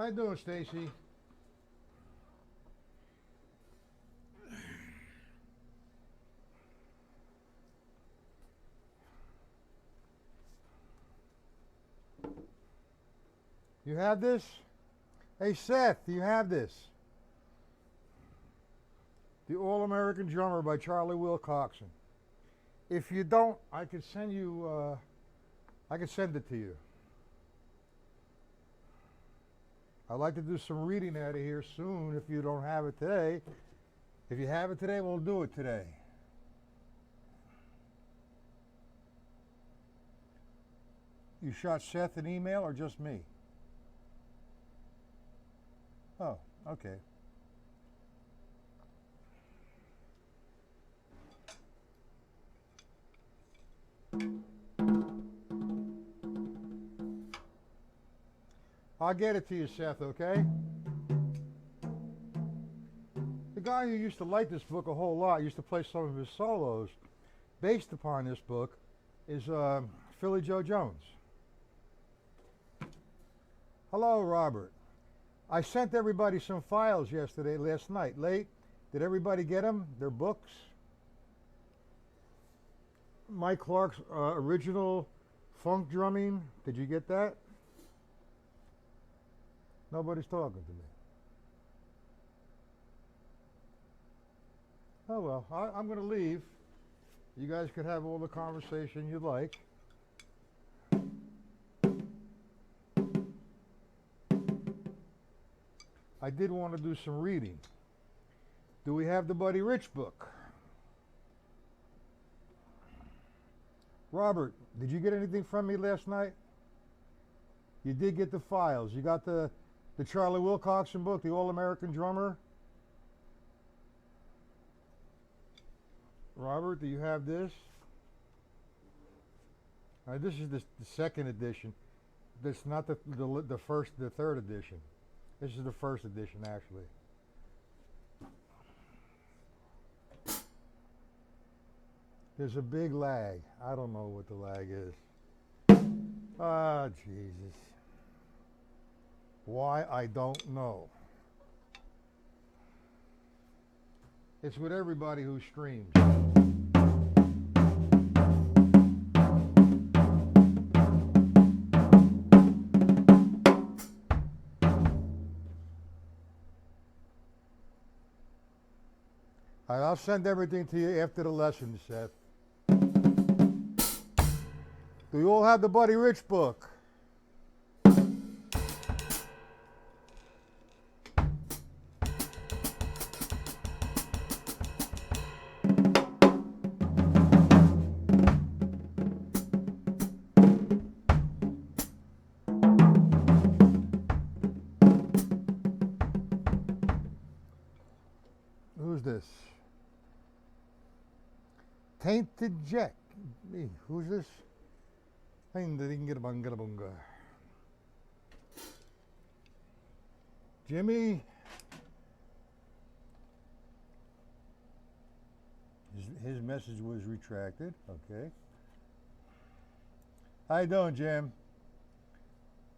How you doing, Stacy? You have this? Hey, Seth, do you have this? The All-American Drummer by Charlie Wilcoxon. If you don't, I could send you, I could send it to you. I'd like to do some reading out of here soon if you don't have it today. If you have it today, we'll do it today. You shot Seth an email or just me? Oh, okay. I'll get it to you, Seth, okay? The guy who used to like this book a whole lot, used to play some of his solos based upon this book, is Philly Joe Jones. Hello, Robert. I sent everybody some files last night, late. Did everybody get them? Their books? Mike Clark's original funk drumming. Did you get that? Nobody's talking to me. Oh well, I'm going to leave. You guys could have all the conversation you'd like. I did want to do some reading. Do we have the Buddy Rich book? Robert, did you get anything from me last night? You did get the files. You got the Charlie Wilcoxon book, the All-American Drummer? Robert, do you have this? This is the second edition. That's not the third edition. This is the first edition, actually. There's a big lag. I don't know what the lag is. Ah, Jesus. Why, I don't know. It's with everybody who streams. I'll send everything to you after the lesson, Seth. Do you all have the Buddy Rich book? Who's this? Tainted Jack. Who's this? Jimmy. His message was retracted. Okay. How you doing, Jim?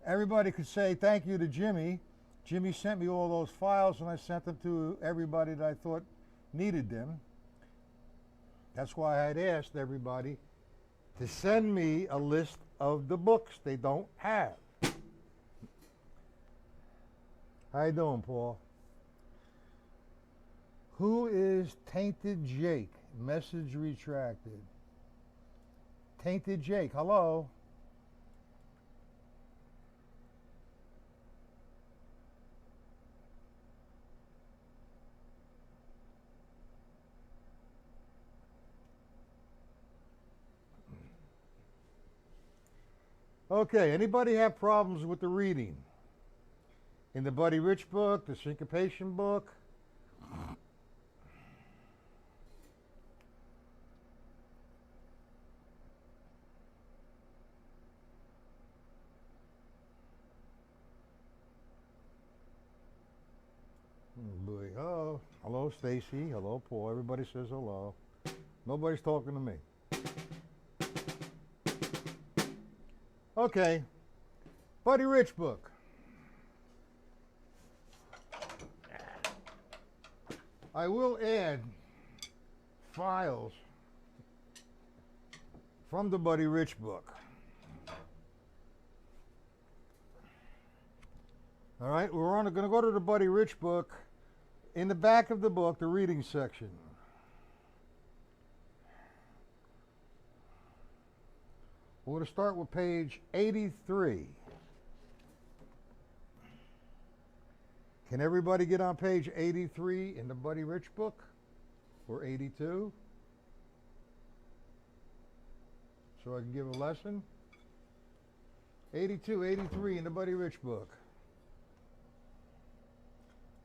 Everybody could say thank you to Jimmy. Jimmy sent me all those files and I sent them to everybody that I thought needed them. That's why I'd asked everybody to send me a list of the books they don't have. How you doing, Paul? Who is Tainted Jake? Message retracted. Tainted Jake, hello? Okay, anybody have problems with the reading? In the Buddy Rich book, the Syncopation book? Oh boy. Oh, hello, Stacy. Hello, Paul. Everybody says hello. Nobody's talking to me. Okay, Buddy Rich book. I will add files from the Buddy Rich book. All right, we're going to go to the Buddy Rich book. In the back of the book, the reading section. We're going to start with page 83. Can everybody get on page 83 in the Buddy Rich book? Or 82? So I can give a lesson? 82, 83 in the Buddy Rich book.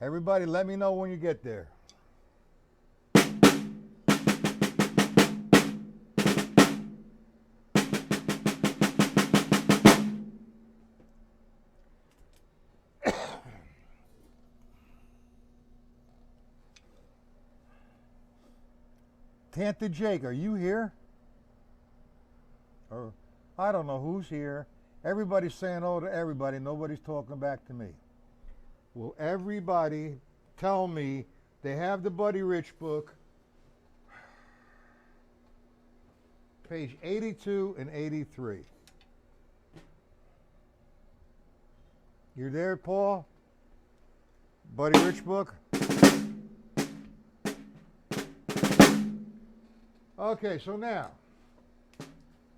Everybody let me know when you get there. Tanta Jake, are you here? Or I don't know who's here. Everybody's saying hello to everybody. Nobody's talking back to me. Will everybody tell me they have the Buddy Rich book, page 82 and 83? You're there, Paul? Buddy Rich book? Okay, so now,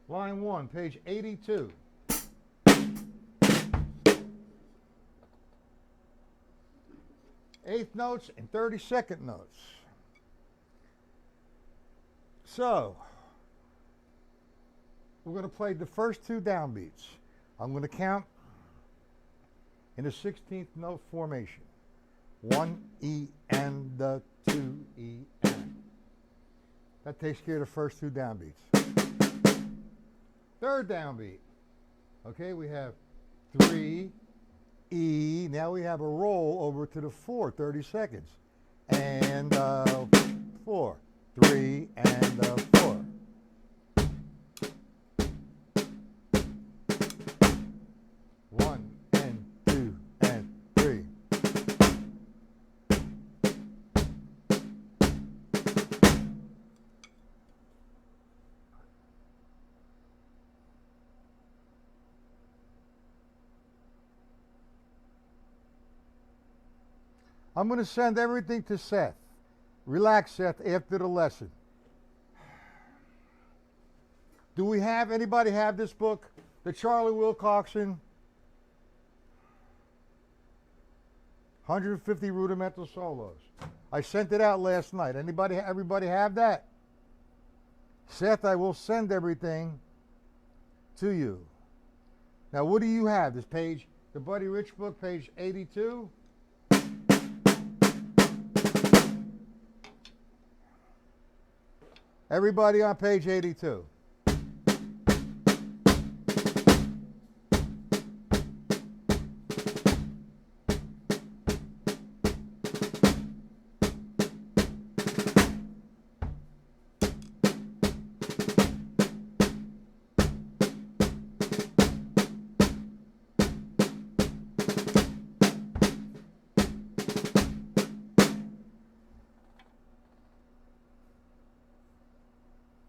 line 1, page 82. Eighth notes and 32nd notes. So, we're going to play the first 2 downbeats. I'm going to count in a 16th note formation. 1 E and the 2 E and. That takes care of the first 2 downbeats. Third downbeat. Okay, we have 3 E. Now we have a roll over to the 4, 30 seconds. And 4. 3 and 4. One and 2 and 3. I'm going to send everything to Seth. Relax, Seth, after the lesson. Do we have, anybody have this book? The Charlie Wilcoxon 150 Rudimental Solos. I sent it out last night. Everybody have that? Seth, I will send everything to you. Now, what do you have? This page, the Buddy Rich book, page 82? Everybody on page 82.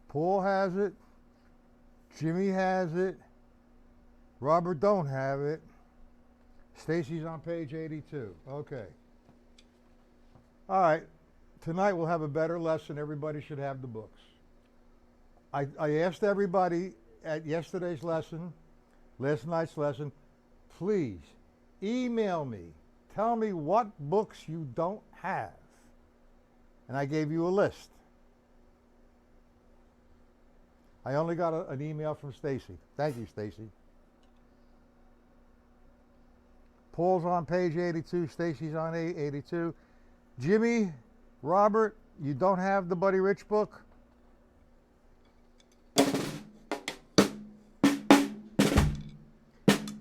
Paul has it. Jimmy has it. Robert don't have it. Stacy's on page 82. Okay. All right. Tonight we'll have a better lesson. Everybody should have the books. I asked everybody at yesterday's lesson, last night's lesson, please email me. Tell me what books you don't have. And I gave you a list. I only got an email from Stacy. Thank you, Stacy. Paul's on page 82. Stacy's on 82. Jimmy, Robert, you don't have the Buddy Rich book?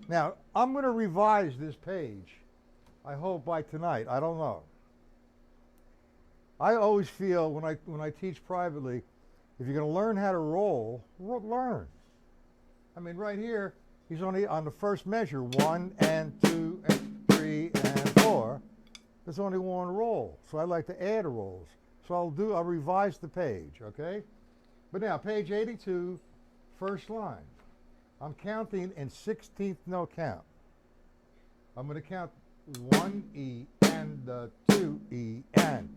Now, I'm going to revise this page, I hope by tonight. I don't know. I always feel when I teach privately, if you're going to learn how to roll, learn. I mean, right here, he's only on the first measure, 1 and 2 and 3 and 4. There's only one roll, so I like to add rolls. So I'll revise the page, okay? But now, page 82, first line. I'm counting in 16th note count. I'm going to count 1E and 2E and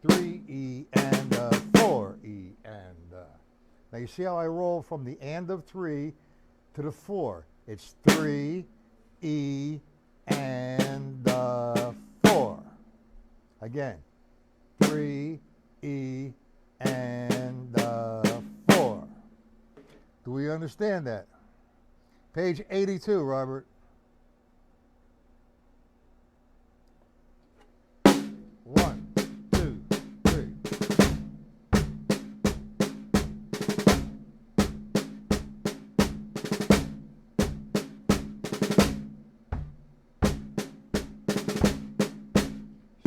3E and 4E and. Now you see how I roll from the and of 3 to the 4. It's 3E and 4. Again, 3E and 4. Do we understand that? Page 82, Robert. 1, 2, 3.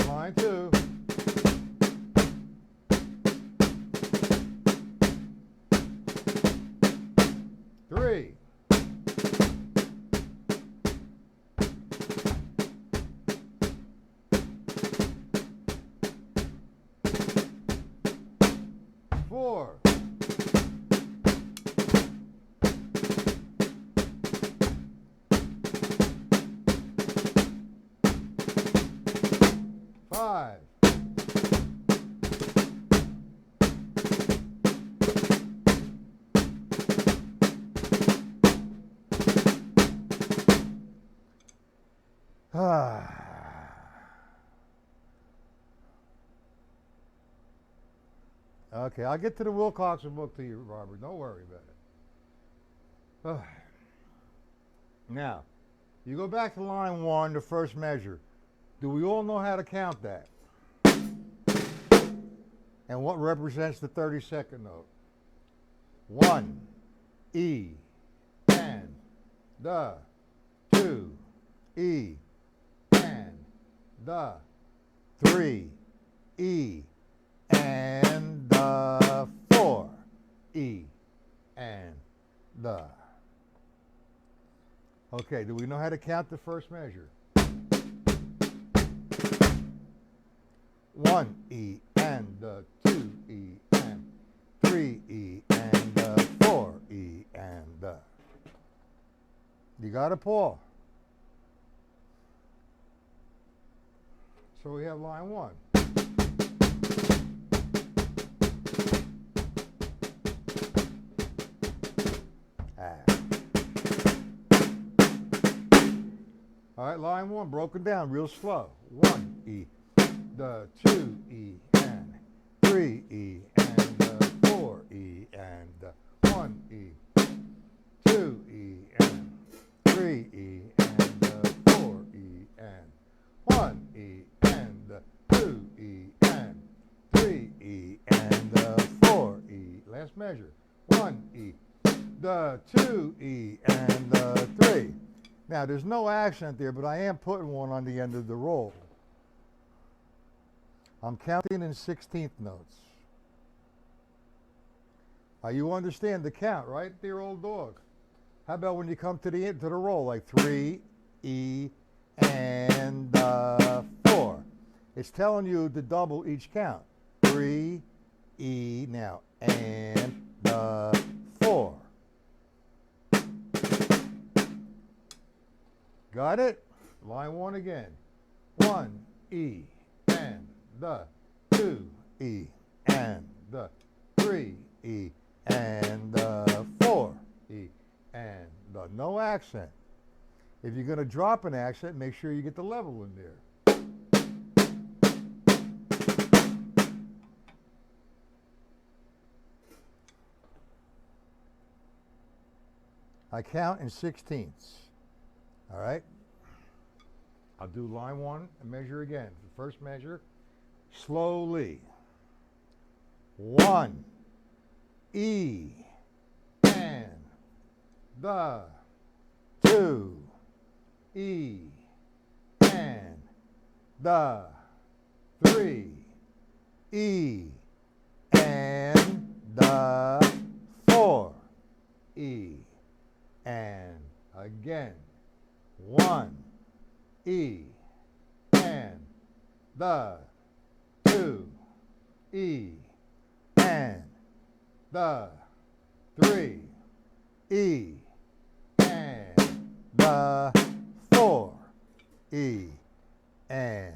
Line 2. 3. 4. 5. 6. Okay, I'll get to the Wilcoxon book to you, Robert. Don't worry about it. Now, you go back to line 1, the first measure. Do we all know how to count that? And what represents the 32nd note? 1, E, and, the, 2, E, and, the, 3, E, and the 4, E, and the. Okay, do we know how to count the first measure? 1 E and the 2 E and 3 E and the 4 E and the. You got it, Paul? So we have line 1. All right, line 1 broken down real slow. 1 E, the 2 E and 3 E and the 4 E and the 1 E, 2 E and 3 E and the 4 E and 1 E and the 2 E and 3 E and the 4 E. Last measure. 1 E, the 2 E and the 3. Now, there's no accent there, but I am putting one on the end of the roll. I'm counting in 16th notes. You understand the count, right, dear old dog? How about when you come to the end to the roll, like 3, E, and 4? It's telling you to double each count. 3, E, now, and 4. Got it? Line 1 again. 1 E and the 2 E and the 3 E and the 4 E and the. No accent. If you're going to drop an accent, make sure you get the level in there. I count in 16ths. All right? I'll do line 1 and measure again. The first measure, slowly. 1, E, and the 2, E, and the 3, E, and the 4, E, and again. 1, E, and the, 2, E, and the, 3, E, and the, 4, E, and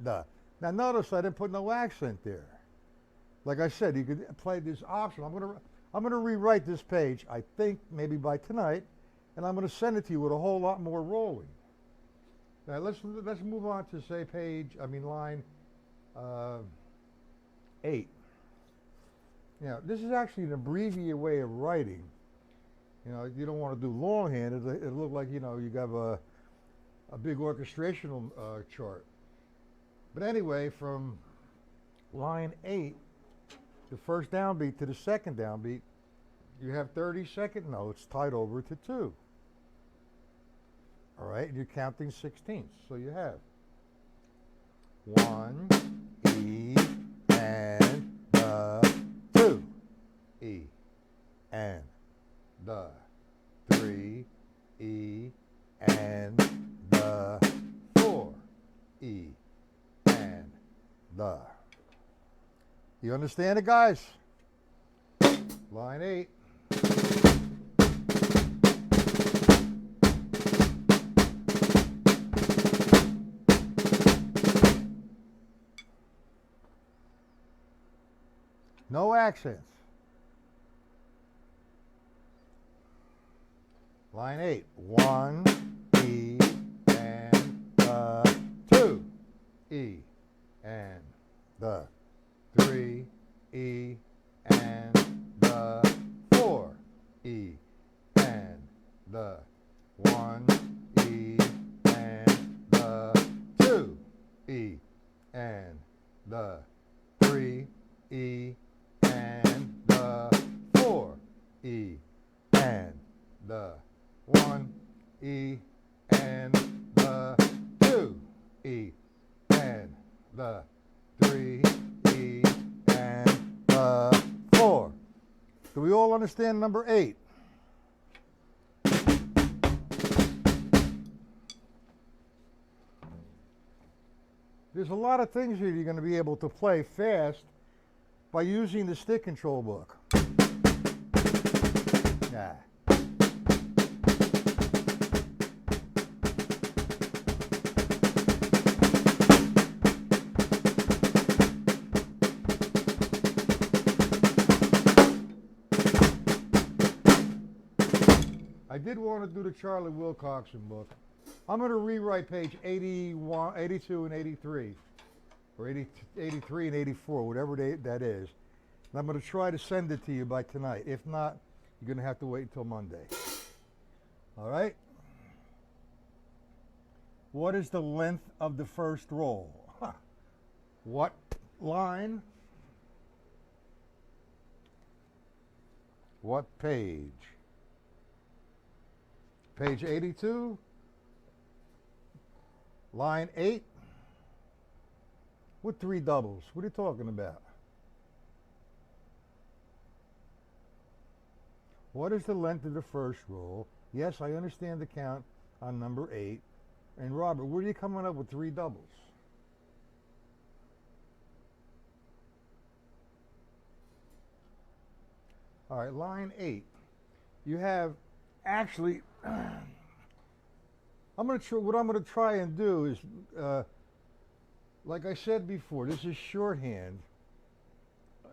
the. Now notice I didn't put no accent there. Like I said, you could play this option. I'm gonna rewrite this page, I think maybe by tonight, and I'm gonna send it to you with a whole lot more rolling. Now let's move on to say line 8. Now this is actually an abbreviated way of writing. You know, you don't want to do longhand. It'll look like, you know, you have a big orchestrational chart. But anyway, from line 8, the first downbeat to the second downbeat, you have 30-second notes tied over to 2. All right, and you're counting 16ths. So you have 1, E, and the, 2, E, and the, 3, E, and the, 4, E, and the. You understand it, guys? Line 8. No accents. Line 8. 1, E, and the, 2, E, and the, 3, E, and the, 4, E, and the, 1, E, and the, 2, E, and the, 3, E, and the, 4, E, and the, 1, E, and the, 2, E, and the, 3, E, and the, 4. Do we all understand number 8? There's a lot of things here you're going to be able to play fast by using the stick control book. Yeah. I did want to do the Charlie Wilcoxon book. I'm going to rewrite page 81, 82 and 83, or 83 and 84, whatever that is. And I'm going to try to send it to you by tonight. If not, you're going to have to wait until Monday. All right? What is the length of the first roll? Huh. What line? What page? Page 82, line 8, with 3 doubles. What are you talking about? What is the length of the first roll? Yes, I understand the count on number 8. And Robert, where are you coming up with 3 doubles? All right, line 8. You have actually, what I'm going to try and do is, like I said before, this is shorthand,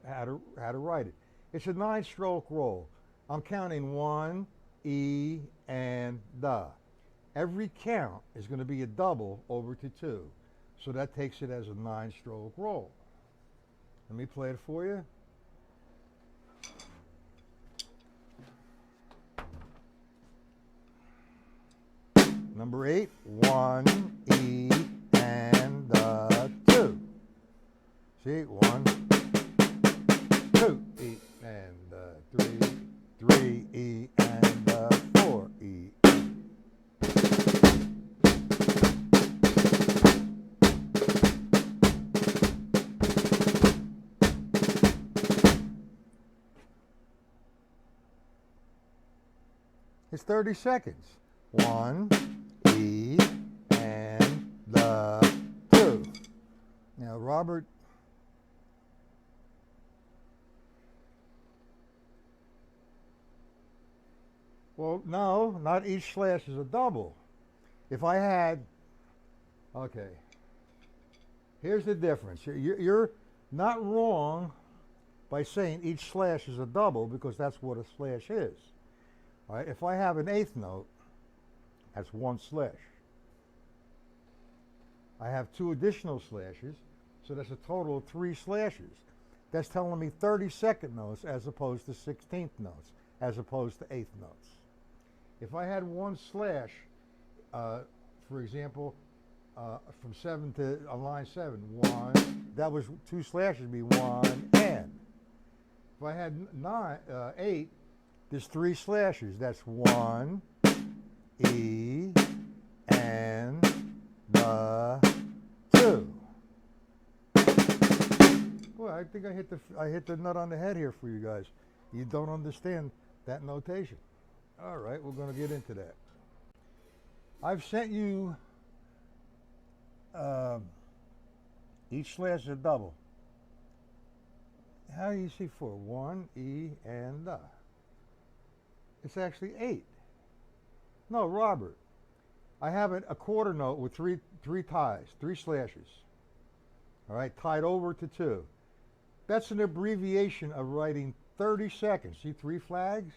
how to write it. It's a 9-stroke roll. I'm counting 1, E, and the. Every count is going to be a double over to 2. So that takes it as a 9-stroke roll. Let me play it for you. Number 8, 1, E, and the 2. See, 1, 2, E, and the 3, 3, E, and the 4, E. It's 30 seconds. 1, E, and the 2. Now, Robert, well, no, not each slash is a double. If I had, okay, here's the difference. You're not wrong by saying each slash is a double because that's what a slash is. All right, if I have an eighth note, that's one slash. I have two additional slashes, so that's a total of 3 slashes. That's telling me 32nd notes as opposed to 16th notes, as opposed to 8th notes. If I had one slash, for example, from 7 to line 7, 1, that was 2 slashes, would be 1 and. If I had 8, there's 3 slashes. That's 1, E, and the 2. Well, I think I hit the nut on the head here for you guys. You don't understand that notation. All right, we're going to get into that. I've sent you each slash is a double. How do you see 4? 1, E, and the. It's actually 8. No, Robert. I have a quarter note with three ties, 3 slashes. All right, tied over to 2. That's an abbreviation of writing 30 seconds. See 3 flags?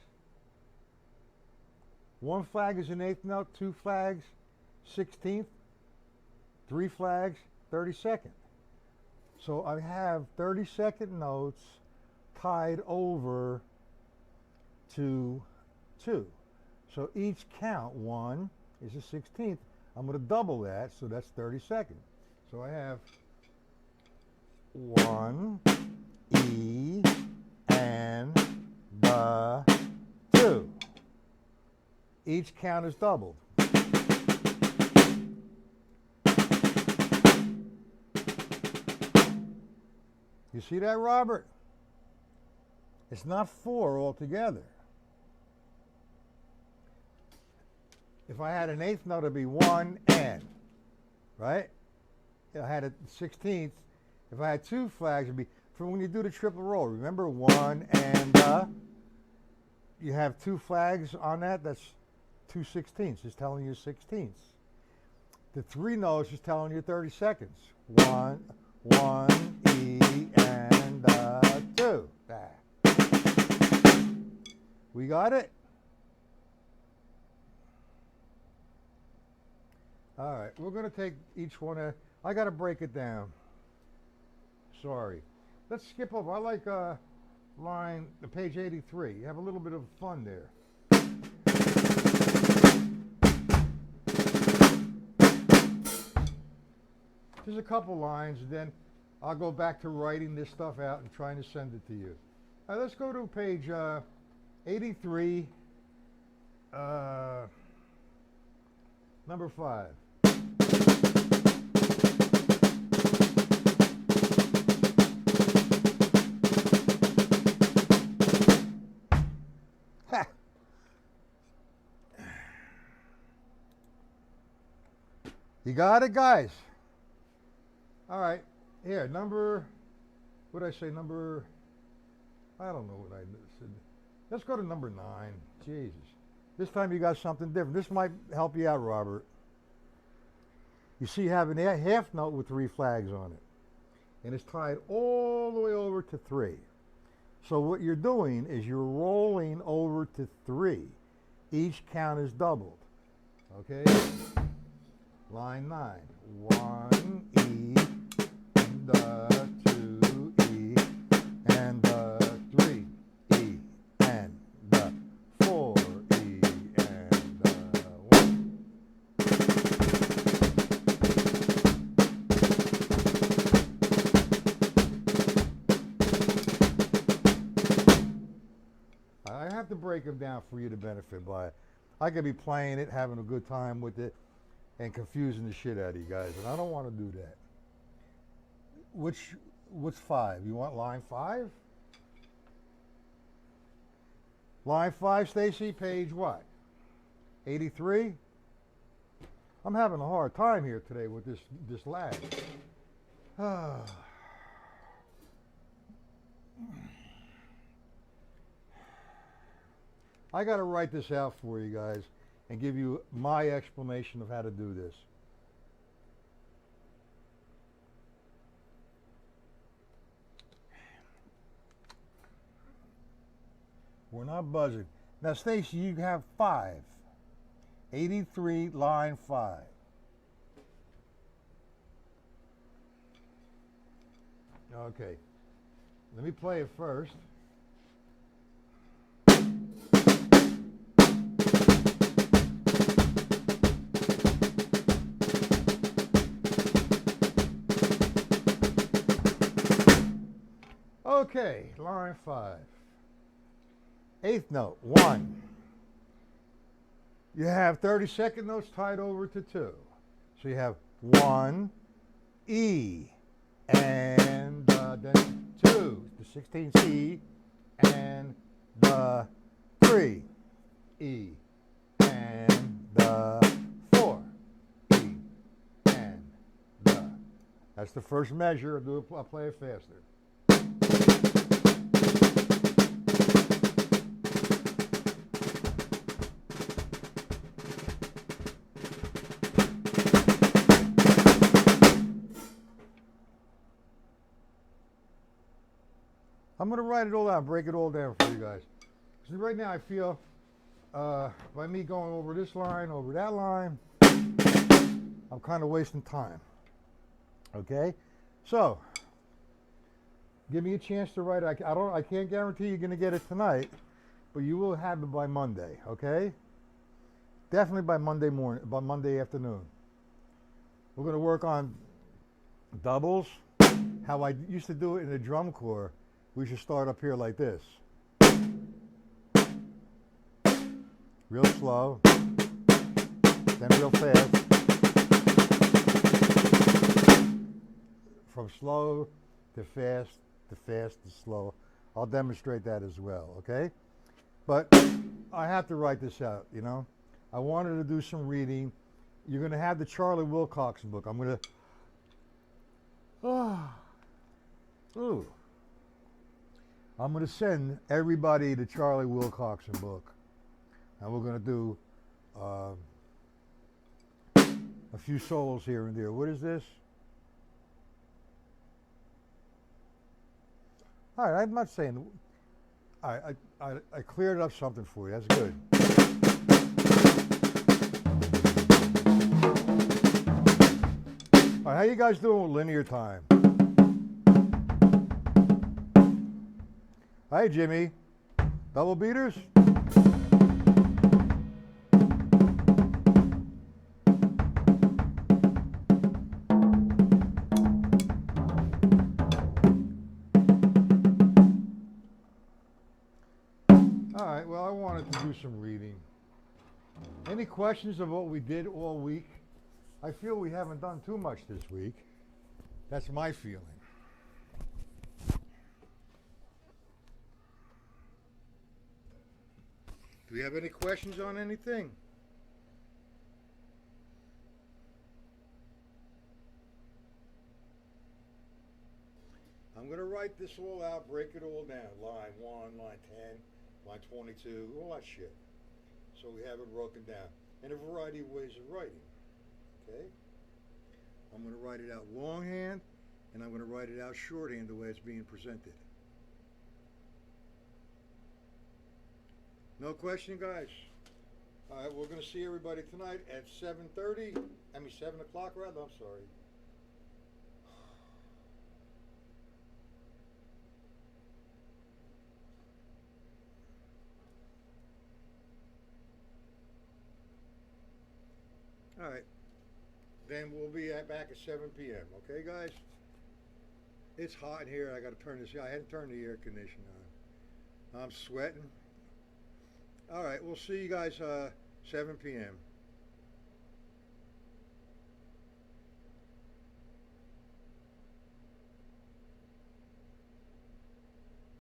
1 flag is an 8th note, 2 flags, 16th, 3 flags, 32nd. So I have 32nd notes tied over to 2. So each count, 1 is a 16th. I'm going to double that, so that's 32nd. So I have 1, E, and the 2. Each count is doubled. You see that, Robert? It's not 4 altogether. If I had an 8th note, it'd be 1 and, right? If I had a 16th, if I had 2 flags, it'd be, for when you do the triple roll, remember 1 and, you have 2 flags on that, that's 2 16ths, it's telling you 16ths. The 3 notes is telling you 30 seconds. 1, E, and 2. We got it? All right, we're going to take each one. I got to break it down. Sorry. Let's skip over. I like page 83. You have a little bit of fun there. There's a couple lines, and then I'll go back to writing this stuff out and trying to send it to you. All right, let's go to page 83, number 5. You got it, guys? All right, here, what did I say, I don't know what I said. Let's go to number 9. Jesus. This time you got something different. This might help you out, Robert. You see you have a half note with 3 flags on it. And it's tied all the way over to 3. So what you're doing is you're rolling over to 3. Each count is doubled. Okay? Line 9. 1, E, and 2, E, and 3, E, and 4, E, and 1. I have to break them down for you to benefit by it. I could be playing it, having a good time with it, and confusing the shit out of you guys, and I don't want to do that. What's 5? You want line 5? Line 5, Stacy, page what? 83? I'm having a hard time here today with this lag. I got to write this out for you guys and give you my explanation of how to do this. We're not buzzing. Now, Stacy, you have 5. 83, line 5. Okay. Let me play it first. Okay, line 5. 8th note, 1. You have 32nd notes tied over to 2. So you have 1, E, and then 2, the 16th C, and the 3, E, and the 4, E, and the. That's the first measure. I'll play it faster. I'm going to write it all down, break it all down for you guys. So right now I feel by me going over this line, over that line, I'm kind of wasting time. Okay? So, give me a chance to write. I can't guarantee you're going to get it tonight, but you will have it by Monday, okay? Definitely by Monday morning, by Monday afternoon. We're going to work on doubles, how I used to do it in the drum corps. We should start up here like this. Real slow, then real fast. From slow to fast, to fast to slow. I'll demonstrate that as well, okay? But I have to write this out, you know? I wanted to do some reading. You're going to have the Charlie Wilcox book. I'm going to... Ooh. I'm going to send everybody the Charlie Wilcoxon book. And we're going to do a few solos here and there. What is this? All right, I'm not saying... All right, I cleared up something for you. That's good. All right, how you guys doing with linear time? Hi, Jimmy. Double beaters? All right, well, I wanted to do some reading. Any questions of what we did all week? I feel we haven't done too much this week. That's my feeling. Do we have any questions on anything? I'm going to write this all out, break it all down. Line 1, line 10, line 22, all that shit. So we have it broken down in a variety of ways of writing. Okay? I'm going to write it out longhand, and I'm going to write it out shorthand the way it's being presented. No question, guys? All right, we're going to see everybody tonight at 7:30. 7 o'clock rather, I'm sorry. All right, then we'll be back at 7 p.m., okay, guys? It's hot in here. I got to turn this. I hadn't turned the air conditioner on. I'm sweating. All right, we'll see you guys 7 p.m.